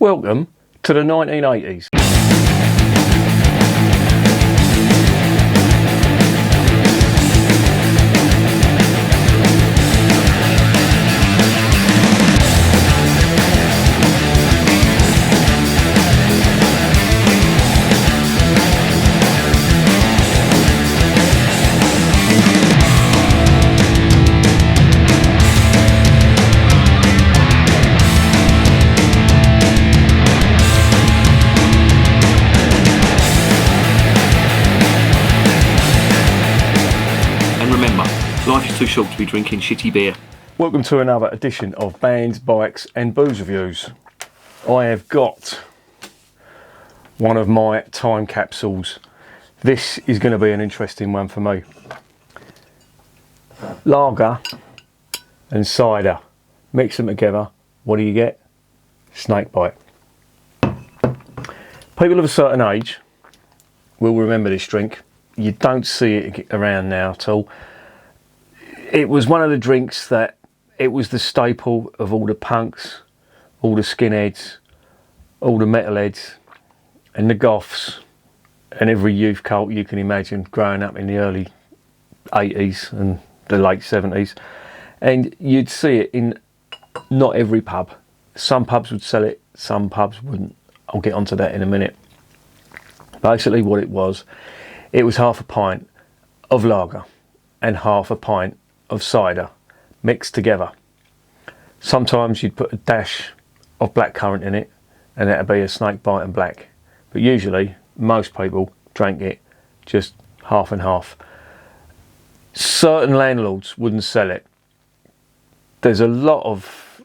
Welcome to the 1980s. Life is too short to be drinking shitty beer. Welcome to another edition of Bands, Bikes and Booze Reviews. I have got one of my time capsules. This is going to be an interesting one for me. Lager and cider. Mix them together. What do you get? Snakebite. People of a certain age will remember this drink. You don't see it around now at all. It was one of the drinks that, it was the staple of all the punks, all the skinheads, all the metalheads and the goths and every youth cult you can imagine growing up in the early 80s and the late 70s. And you'd see it in not every pub. Some pubs would sell it, some pubs wouldn't. I'll get onto that in a minute. Basically what it was half a pint of lager and half a pint of cider mixed together. Sometimes you'd put a dash of blackcurrant in it and that'd be a Snakebite Black, but usually most people drank it just half and half. Certain landlords wouldn't sell it. There's a lot of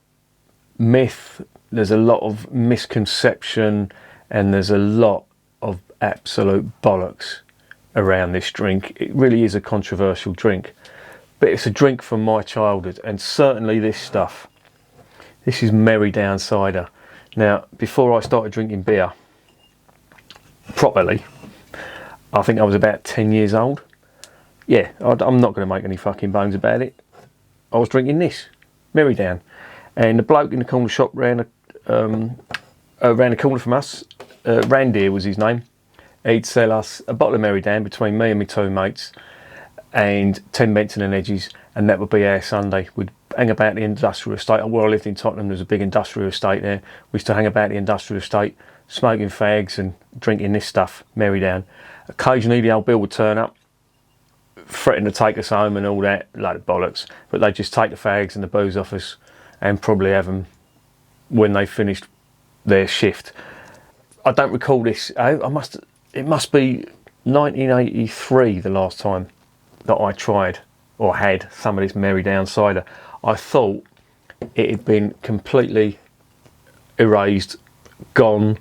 myth, there's a lot of misconception, and there's a lot of absolute bollocks around this drink. It really is a controversial drink. But it's a drink from my childhood, and certainly this stuff. This is Merry Down cider. Now, before I started drinking beer properly, I think I was about 10 years old. Yeah, I'm not going to make any fucking bones about it. I was drinking this, Merry Down. And the bloke in the corner shop around the corner from us, Randir was his name. He'd sell us a bottle of Merry Down between me and my two mates, and 10 Benson and Edges, and that would be our Sunday. We'd hang about the industrial estate. Where I lived in Tottenham, there's a big industrial estate there. We used to hang about the industrial estate, smoking fags and drinking this stuff, Merry Down. Occasionally the old Bill would turn up, threatening to take us home and all that, load of bollocks. But they'd just take the fags and the booze off us and probably have them when they finished their shift. I don't recall this. It must be 1983 the last time that I tried or had some of this Merry Down cider. I thought it had been completely erased, gone,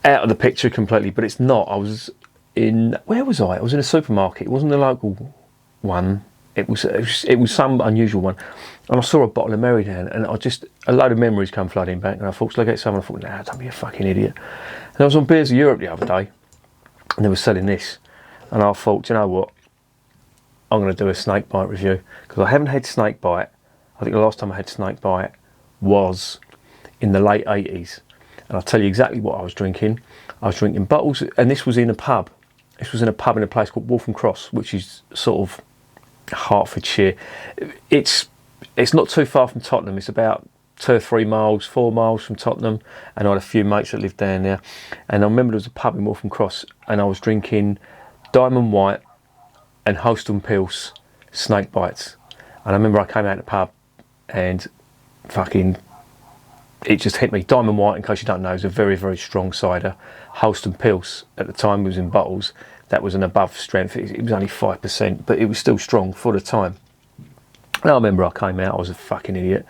out of the picture completely, but it's not. I was in, where was I? I was in a supermarket. It wasn't a local one. It was some unusual one, and I saw a bottle of Merry Down, and a load of memories come flooding back, and I thought, shall I get some? And I thought, nah, don't be a fucking idiot. And I was on Beers of Europe the other day, and they were selling this. And I thought, you know what, I'm going to do a Snakebite review, because I haven't had Snakebite. I think the last time I had Snakebite was in the late 80s. And I'll tell you exactly what I was drinking. I was drinking bottles, and this was in a pub. This was in a pub in a place called Waltham Cross, which is sort of Hertfordshire. It's not too far from Tottenham. It's about 2 or 3 miles, 4 miles from Tottenham. And I had a few mates that lived down there. And I remember there was a pub in Waltham Cross, and I was drinking Diamond White and Holston Pils Snake Bites. And I remember I came out of the pub and fucking, it just hit me. Diamond White, in case you don't know, is a very, very strong cider. Holston Pils at the time was in bottles. That was an above strength. It was only 5%, but it was still strong for the time. And I remember I came out, I was a fucking idiot.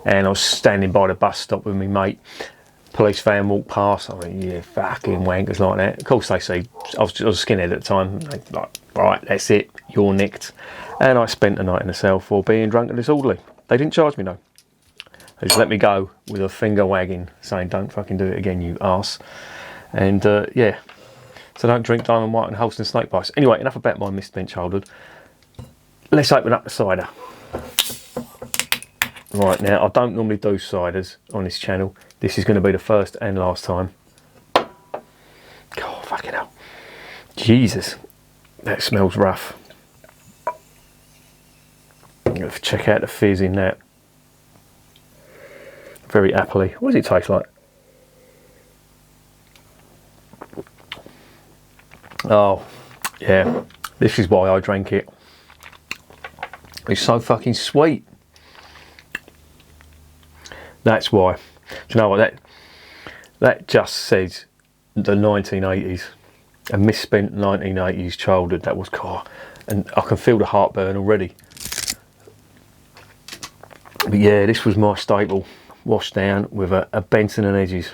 And I was standing by the bus stop with my mate. Police van walked past. I mean, yeah, fucking wankers like that. Of course, they see I was a skinhead at the time. They like, right, that's it, you're nicked. And I spent the night in the cell for being drunk and disorderly. They didn't charge me though. They just let me go with a finger wagging, saying, "Don't fucking do it again, you arse." And yeah, so don't drink Diamond White and Holston Snake Bites. Anyway, enough about my misspent childhood. Let's open up the cider. Right, now I don't normally do ciders on this channel. This is going to be the first and last time. God, fucking hell. Jesus, that smells rough. I'm going to check out the fizz in that. Very appley. What does it taste like? Oh, yeah. This is why I drank it. It's so fucking sweet. That's why. Do you know what? That just says the 1980s. A misspent 1980s childhood. That was car. And I can feel the heartburn already. But yeah, this was my staple. Washed down with a Benson and Hedges.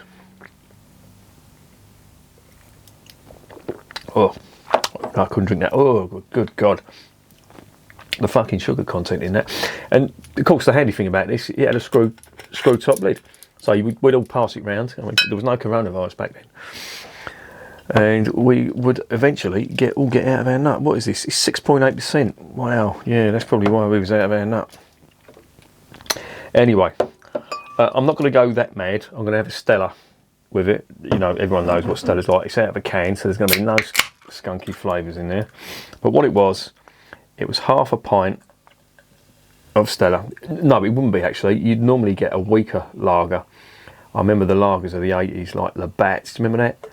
Oh, I couldn't drink that. Oh, good God. The fucking sugar content in that. And of course the handy thing about this, it had a screw top lid. So we'd all pass it round. I mean, there was no coronavirus back then. And we would eventually get out of our nut. What is this? It's 6.8%. Wow, yeah, that's probably why we was out of our nut. Anyway, I'm not going to go that mad. I'm going to have a Stella with it. You know, everyone knows what Stella's like. It's out of a can, so there's going to be no skunky flavours in there. But what it was half a pint of Stella. No, it wouldn't be actually. You'd normally get a weaker lager. I remember the lagers of the 80s, like Labatt's. Do you remember that?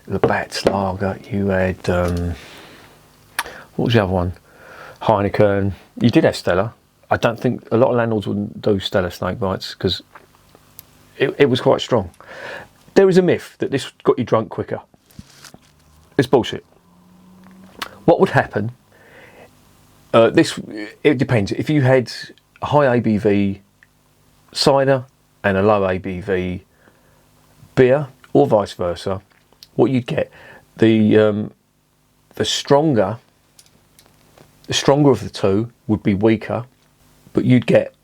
Labatt's lager. You had, what was the other one? Heineken. You did have Stella. I don't think a lot of landlords wouldn't do Stella Snakebites because it was quite strong. There is a myth that this got you drunk quicker. It's bullshit. What would happen? It depends. If you had a high ABV cider and a low ABV beer, or vice versa, what you'd get, the stronger of the two would be weaker, but you'd get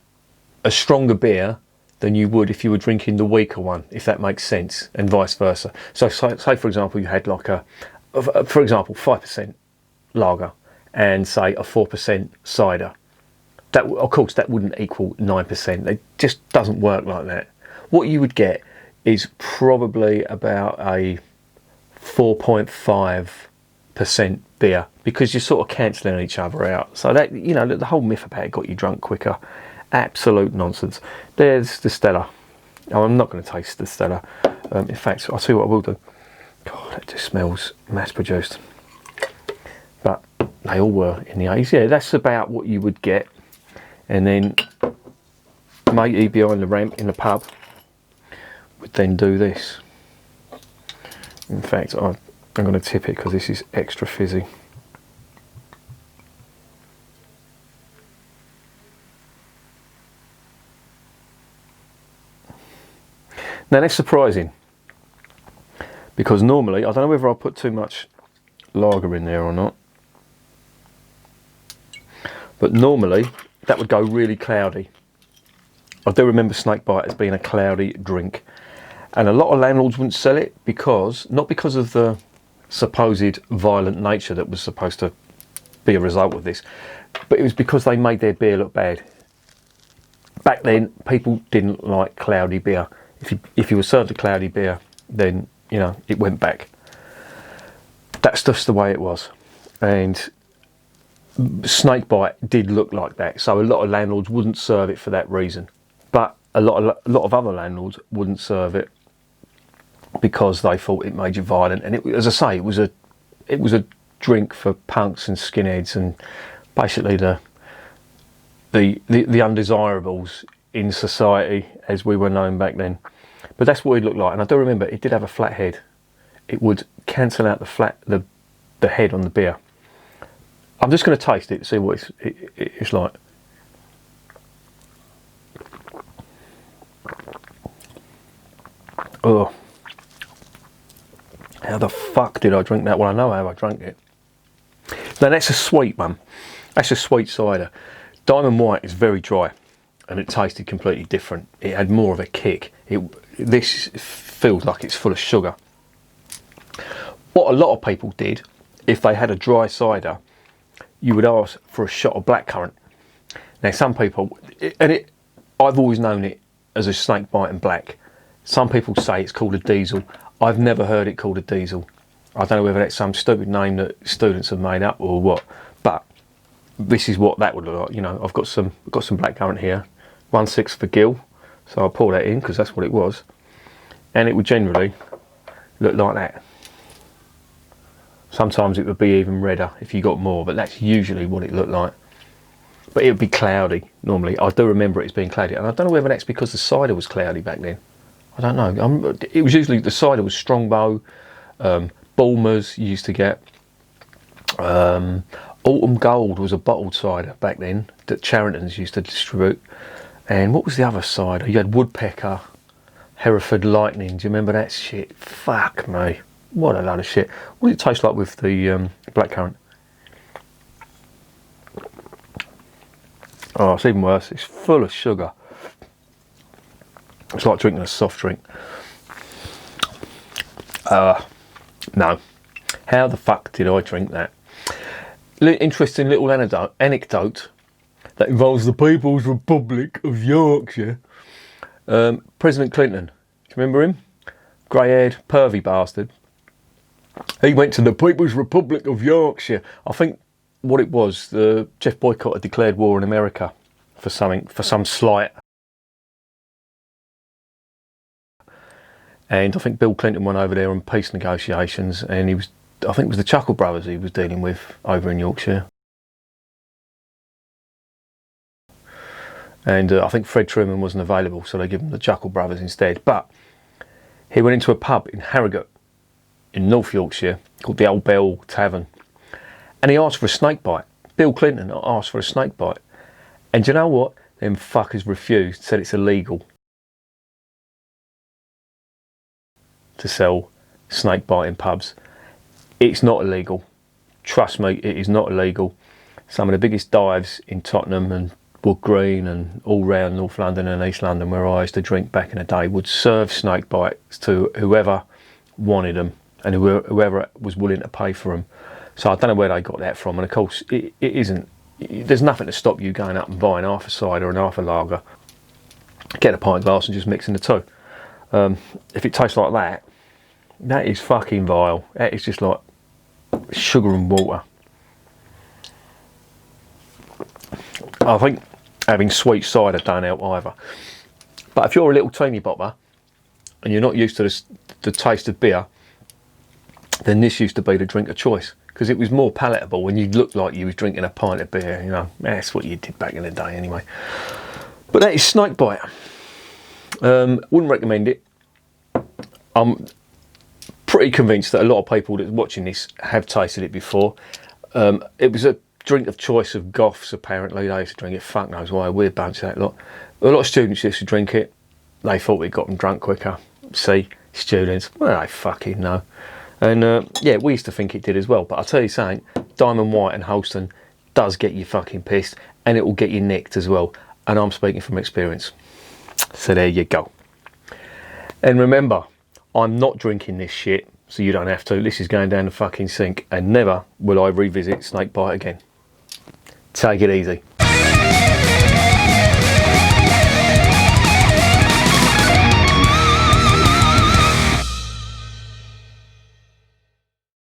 a stronger beer than you would if you were drinking the weaker one, if that makes sense, and vice versa. So say for example you had like for example 5% lager and say a 4% cider. That, of course, that wouldn't equal 9%. It just doesn't work like that. What you would get is probably about a 4.5% beer, because you're sort of cancelling each other out. So that, you know, the whole myth about it got you drunk quicker, absolute nonsense. There's the Stella. Oh, I'm not going to taste the Stella. In fact, I'll tell you what I will do. God, that just smells mass produced. But they all were in the 80s. Yeah, that's about what you would get. And then matey behind the ramp in the pub would then do this. In fact, I'm going to tip it because this is extra fizzy. Now that's surprising, because normally, I don't know whether I put too much lager in there or not, but normally that would go really cloudy. I do remember Snakebite as being a cloudy drink, and a lot of landlords wouldn't sell it not because of the supposed violent nature that was supposed to be a result of this, but it was because they made their beer look bad. Back then, people didn't like cloudy beer. If you were served a cloudy beer, then, you know, it went back. That's just the way it was. And Snakebite did look like that, so a lot of landlords wouldn't serve it for that reason. But a lot of other landlords wouldn't serve it because they thought it made you violent. And it, as I say, it was a drink for punks and skinheads and basically the undesirables in society as we were known back then. But that's what it looked like. And I do remember it did have a flat head. It would cancel out the head on the beer. I'm just going to taste it to see what it's like. Oh, how the fuck did I drink that? Well, I know how I drank it. Now that's a sweet one. That's a sweet cider. Diamond White is very dry, and it tasted completely different. It had more of a kick. This feels like it's full of sugar. What a lot of people did, if they had a dry cider, you would ask for a shot of blackcurrant. Now some people, and I've always known it as a Snakebite Black. Some people say it's called a diesel. I've never heard it called a diesel. I don't know whether that's some stupid name that students have made up or what, but this is what that would look like. You know, I've got some blackcurrant here, 1/6 for gill, so I'll pour that in because that's what it was, and it would generally look like that. Sometimes it would be even redder if you got more, but that's usually what it looked like. But it would be cloudy normally. I do remember it as being cloudy, and I don't know whether that's because the cider was cloudy back then. I don't know. It was usually, the cider was Strongbow, Bulmers you used to get. Autumn Gold was a bottled cider back then that Charrington's used to distribute. And what was the other cider? You had Woodpecker, Hereford Lightning. Do you remember that shit? Fuck me. What a load of shit. What did it taste like with the blackcurrant? Oh, it's even worse. It's full of sugar. It's like drinking a soft drink. No. How the fuck did I drink that? Interesting little anecdote that involves the People's Republic of Yorkshire. President Clinton, do you remember him? Grey-haired, pervy bastard. He went to the People's Republic of Yorkshire. I think what it was, Jeff Boycott had declared war on America for some slight. And I think Bill Clinton went over there on peace negotiations, and I think it was the Chuckle Brothers he was dealing with over in Yorkshire. And I think Fred Truman wasn't available, so they gave him the Chuckle Brothers instead. But he went into a pub in Harrogate in North Yorkshire called the Old Bell Tavern, and he asked for a snakebite. Bill Clinton asked for a snakebite, and do you know what? Them fuckers refused, said it's illegal to sell snakebite in pubs. It's not illegal. Trust me, it is not illegal. Some of the biggest dives in Tottenham and Wood Green and all round North London and East London, where I used to drink back in the day, would serve snake bites to whoever wanted them and whoever was willing to pay for them. So I don't know where they got that from, and of course it isn't. There's nothing to stop you going up and buying half a cider and half a lager, get a pint glass and just mixing the two. If it tastes like that, that is fucking vile. That is just like sugar and water. I think having sweet cider don't help either. But if you're a little teeny bopper and you're not used to the taste of beer, then this used to be the drink of choice, because it was more palatable when you looked like you was drinking a pint of beer. You know, that's what you did back in the day anyway. But that is Snakebite. Wouldn't recommend it. I'm pretty convinced that a lot of people that are watching this have tasted it before. It was a drink of choice of goths, apparently. They used to drink it. Fuck knows why. Weird bunch, that lot. A lot of students used to drink it. They thought it got them drunk quicker. See, students, well, they fucking know. And yeah, we used to think it did as well. But I'll tell you something, Diamond White and Holston does get you fucking pissed, and it will get you nicked as well. And I'm speaking from experience. So there you go. And remember, I'm not drinking this shit, so you don't have to. This is going down the fucking sink, and never will I revisit Snakebite again. Take it easy.